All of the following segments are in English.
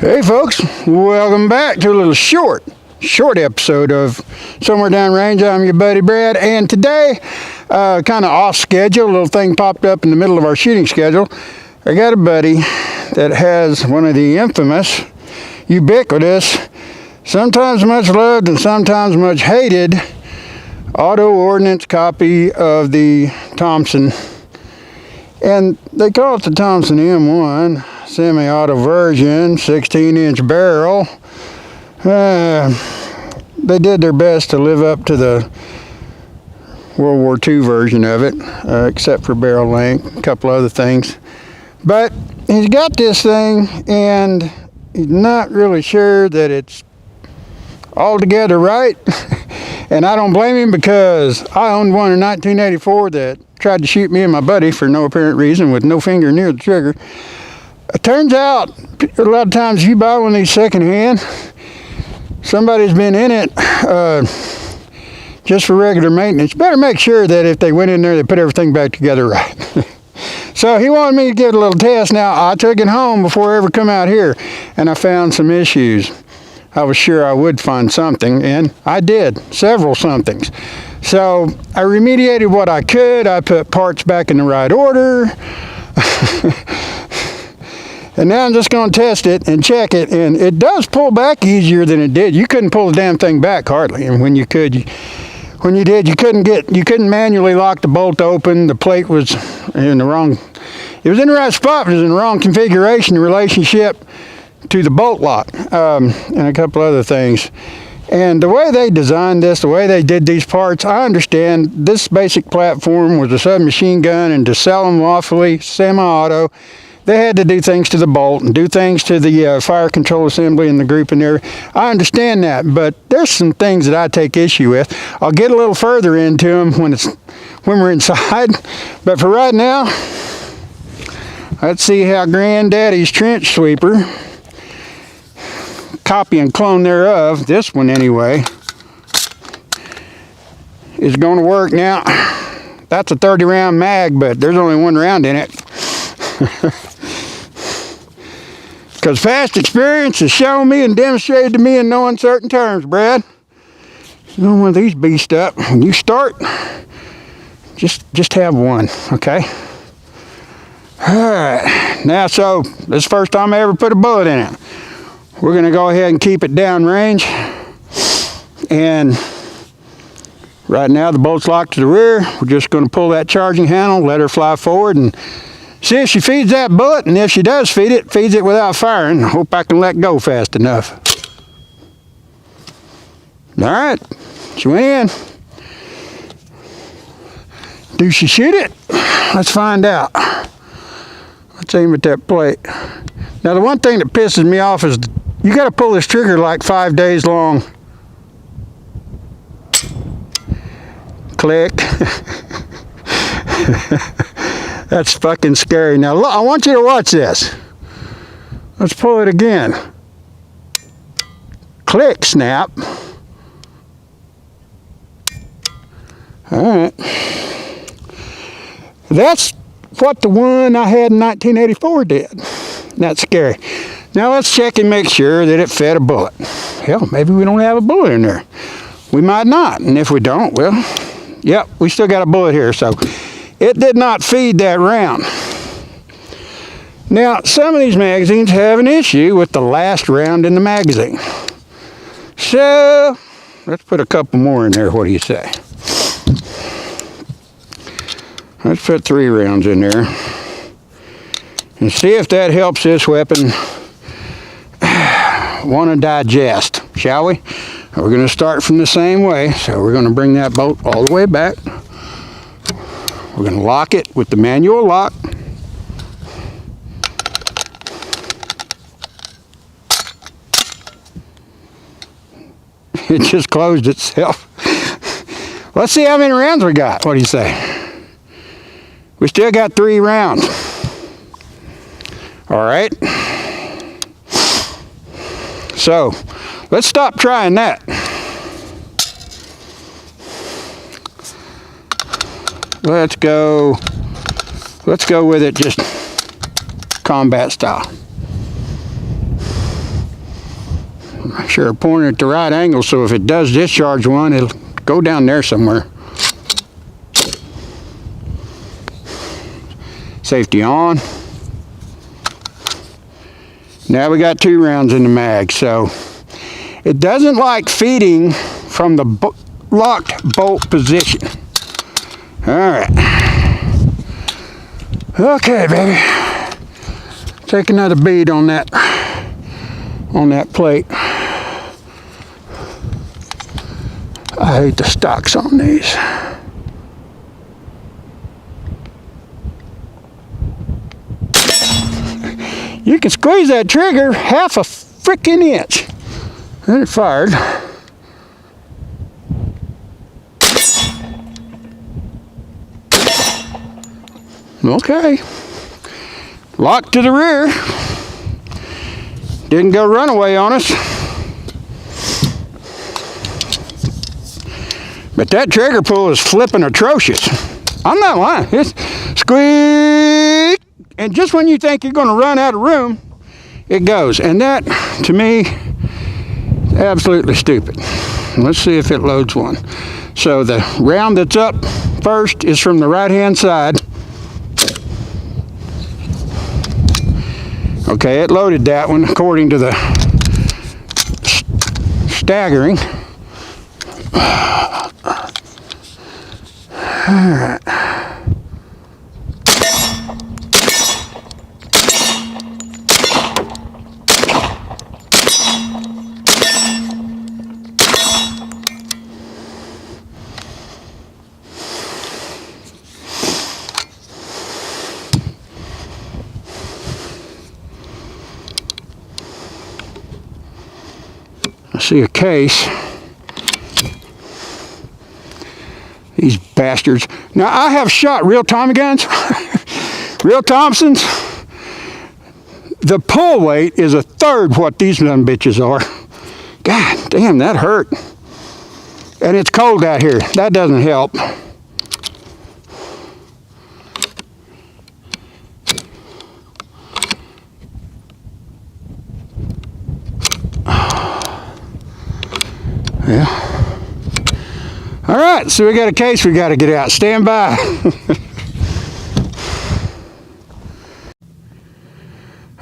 Hey folks, welcome back to a little short episode of Somewhere Downrange. I'm your buddy Brad, and today, kind of off schedule, a little thing popped up in the middle of our shooting schedule. I got a buddy that has one of the infamous, ubiquitous, sometimes much loved and sometimes much hated auto ordnance copy of the Thompson. And they call it the Thompson M1 semi-auto version, 16-inch barrel. They did their best to live up to the World War II version of it, except for barrel length, a couple other things. But he's got this thing, and he's not really sure that it's altogether right. And I don't blame him, because I owned one in 1984 that tried to shoot me and my buddy for no apparent reason with no finger near the trigger. It turns out, a lot of times if you buy one of these secondhand, somebody's been in it just for regular maintenance. You better make sure that if they went in there, they put everything back together right. So he wanted me to give it a little test. Now, I took it home before I ever come out here, and I found some issues. I was sure I would find something, and I did, several somethings. So I remediated what I could. I put parts back in the right order. And now I'm just going to test it and check it, and it does pull back easier than it did. You couldn't pull the damn thing back hardly, and when you did, you couldn't manually lock the bolt open. The plate was in the wrong, it was in the right spot, but it was in the wrong configuration in relationship to the bolt lock, and a couple other things. And the way they designed this, the way they did these parts, I understand this basic platform was a submachine gun, and to sell them lawfully, semi-auto, they had to do things to the bolt and do things to the fire control assembly and the group in there. I understand that, but there's some things that I take issue with. I'll get a little further into them when we're inside, but for right now, let's see how Granddaddy's trench sweeper, copy and clone thereof, this one anyway, is going to work. Now, that's a 30 round mag, but there's only one round in it. Because past experience has shown me and demonstrated to me in no uncertain terms, Brad, you don't want these beasts up. When you start, just have one, okay? Alright, now so, this is the first time I ever put a bullet in it. We're going to go ahead and keep it downrange. And right now the bolt's locked to the rear. We're just going to pull that charging handle, let her fly forward, and see if she feeds that bullet, and if she does feed it, feeds it without firing. I hope I can let go fast enough. All right, she went in. Do she shoot it? Let's find out. Let's aim at that plate. Now, the one thing that pisses me off is you got to pull this trigger like 5 days long. Click. That's fucking scary. Now, look, I want you to watch this. Let's pull it again. Click, snap. All right. That's what the one I had in 1984 did. That's scary. Now, let's check and make sure that it fed a bullet. Hell, maybe we don't have a bullet in there. We might not. And if we don't, well, yep, we still got a bullet here. So it did not feed that round. Now, some of these magazines have an issue with the last round in the magazine. So, let's put a couple more in there. What do you say? Let's put 3 rounds in there. And see if that helps this weapon want to digest, shall we? We're going to start from the same way. So we're going to bring that bolt all the way back. We're going to lock it with the manual lock. It just closed itself. Let's see how many rounds we got. What do you say? We still got 3 rounds. All right. So, let's stop trying that. Let's go with it just combat style. Make sure I point it at the right angle so if it does discharge one, it'll go down there somewhere. Safety on. Now we got 2 rounds in the mag, so it doesn't like feeding from the locked bolt position. All right. Okay, baby. Take another bead on that plate. I hate the stocks on these. You can squeeze that trigger half a freaking inch. And it fired. Okay. Locked to the rear. Didn't go runaway on us. But that trigger pull is flipping atrocious. I'm not lying. It's squeak. And just when you think you're going to run out of room, it goes. And that, to me, is absolutely stupid. Let's see if it loads one. So the round that's up first is from the right-hand side. Okay, it loaded that one according to the staggering. All right. I see a case. These bastards. Now, I have shot real Tommy guns, real Thompsons. The pull weight is 1/3 what these dumb bitches are. God damn, that hurt. And it's cold out here. That doesn't help. Yeah. All right, so we got a case we got to get out. Stand by.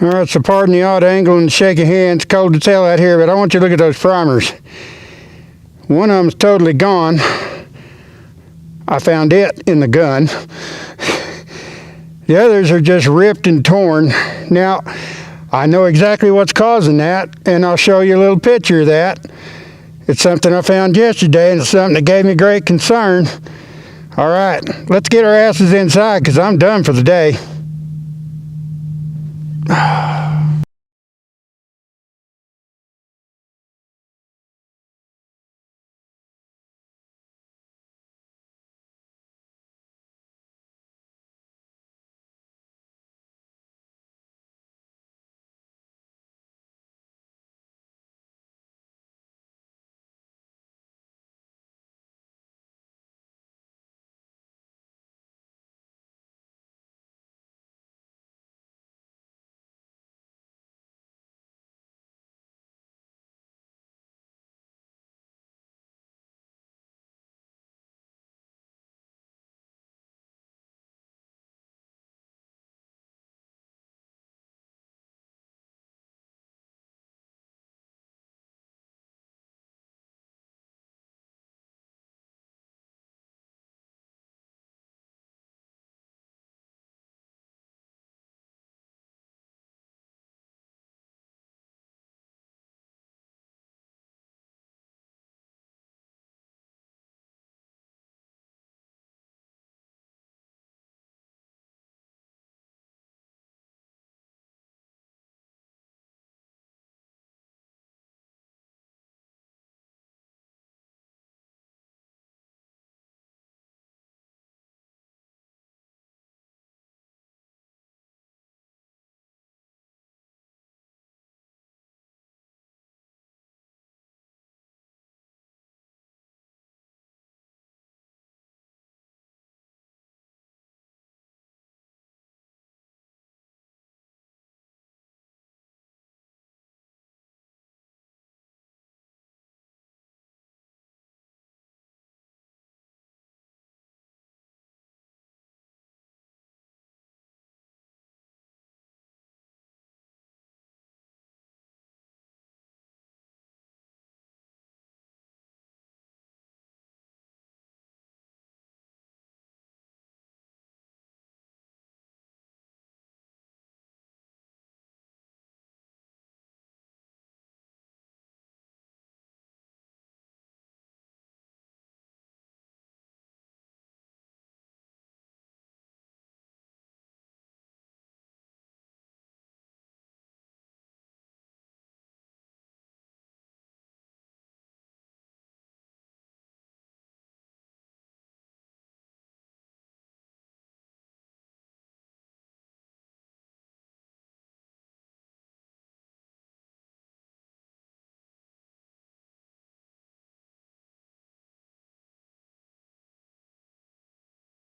All right, so pardon the odd angle and shaky hands. Cold to tell out here, but I want you to look at those primers. One of them's totally gone. I found it in the gun. The others are just ripped and torn. Now, I know exactly what's causing that, and I'll show you a little picture of that. It's something I found yesterday, and it's something that gave me great concern. All right, let's get our asses inside because I'm done for the day.